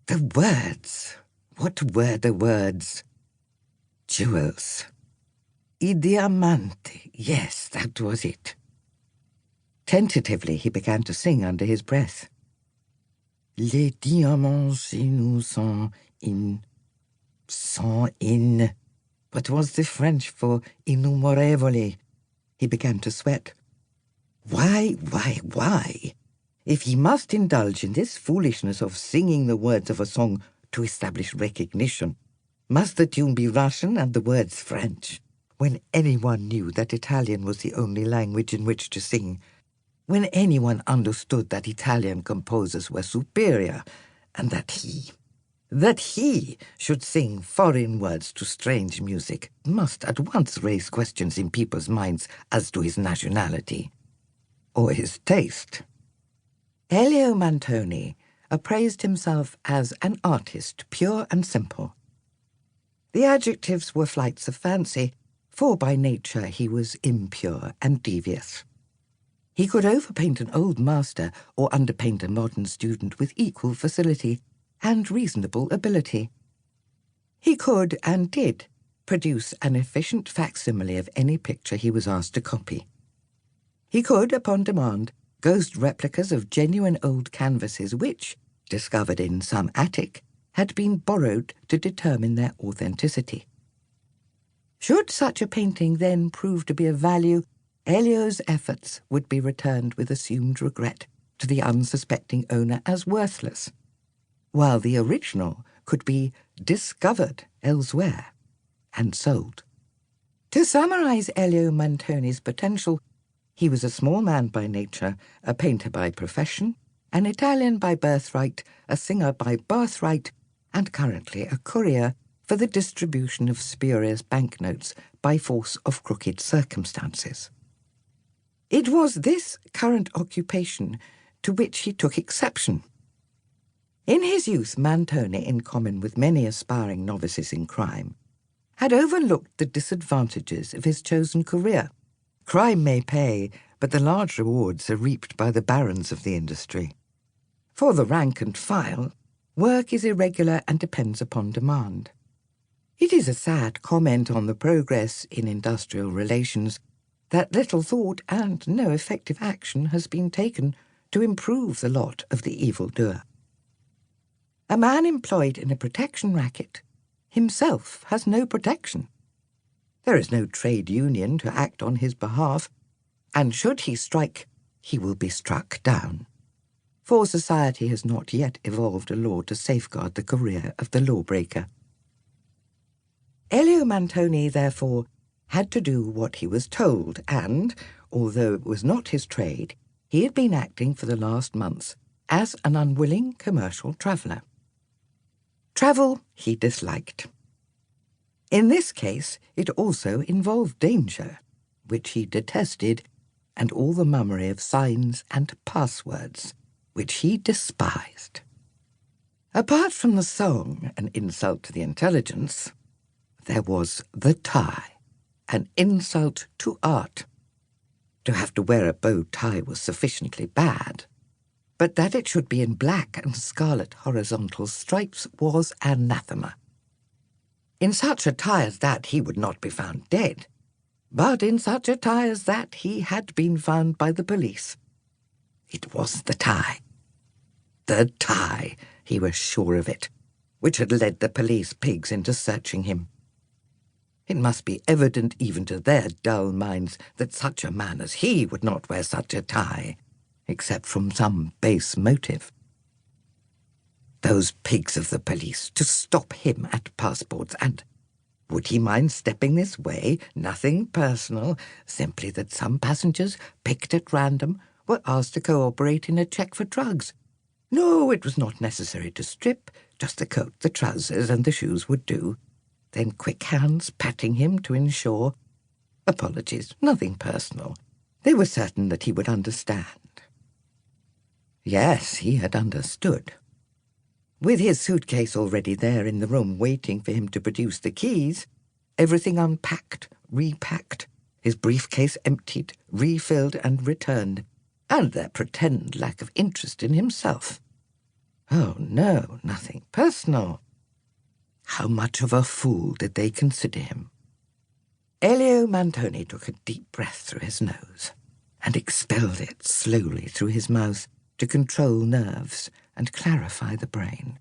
The words! What were the words? Jewels. I diamanti. Yes, that was it. Tentatively, he began to sing under his breath. Les diamants innocents in... Sont in... What was the French for innumerevoli? He began to sweat. Why? If he must indulge in this foolishness of singing the words of a song to establish recognition, must the tune be Russian and the words French, when anyone knew that Italian was the only language in which to sing, when anyone understood that Italian composers were superior, and that he should sing foreign words to strange music must at once raise questions in people's minds as to his nationality, or his taste. Elio Montoni appraised himself as an artist, pure and simple. The adjectives were flights of fancy, for by nature he was impure and devious. He could overpaint an old master or underpaint a modern student with equal facility and reasonable ability. He could, and did, produce an efficient facsimile of any picture he was asked to copy. He could, upon demand, ghost replicas of genuine old canvases which, discovered in some attic, had been borrowed to determine their authenticity. Should such a painting then prove to be of value, Elio's efforts would be returned with assumed regret to the unsuspecting owner as worthless, while the original could be discovered elsewhere and sold. To summarize Elio Montoni's potential, he was a small man by nature, a painter by profession, an Italian by birthright, a singer by birthright, and currently a courier for the distribution of spurious banknotes by force of crooked circumstances. It was this current occupation to which he took exception. In his youth, Montoni, in common with many aspiring novices in crime, had overlooked the disadvantages of his chosen career. Crime may pay, but the large rewards are reaped by the barons of the industry. For the rank and file, work is irregular and depends upon demand. It is a sad comment on the progress in industrial relations that little thought and no effective action has been taken to improve the lot of the evildoer. A man employed in a protection racket himself has no protection. There is no trade union to act on his behalf, and should he strike, he will be struck down. For society has not yet evolved a law to safeguard the career of the lawbreaker. Elio Montoni, therefore, had to do what he was told, and, although it was not his trade, he had been acting for the last months as an unwilling commercial traveller. Travel he disliked. In this case, it also involved danger, which he detested, and all the mummery of signs and passwords, which he despised. Apart from the song, an insult to the intelligence, there was the tie, an insult to art. To have to wear a bow tie was sufficiently bad, but that it should be in black and scarlet horizontal stripes was anathema. In such a tie as that he would not be found dead, but in such a tie as that he had been found by the police. It was the tie. The tie, he was sure of it, which had led the police pigs into searching him. It must be evident even to their dull minds that such a man as he would not wear such a tie, except from some base motive. Those pigs of the police to stop him at passports, and would he mind stepping this way? Nothing personal, simply that some passengers, picked at random, were asked to cooperate in a check for drugs. No, it was not necessary to strip, just the coat, the trousers, and the shoes would do. Then quick hands patting him to ensure. Apologies, nothing personal. They were certain that he would understand. Yes, he had understood. With his suitcase already there in the room waiting for him to produce the keys, everything unpacked, repacked, his briefcase emptied, refilled and returned, and their pretend lack of interest in himself. Oh, no, nothing personal. How much of a fool did they consider him? Elio Montoni took a deep breath through his nose and expelled it slowly through his mouth to control nerves and clarify the brain.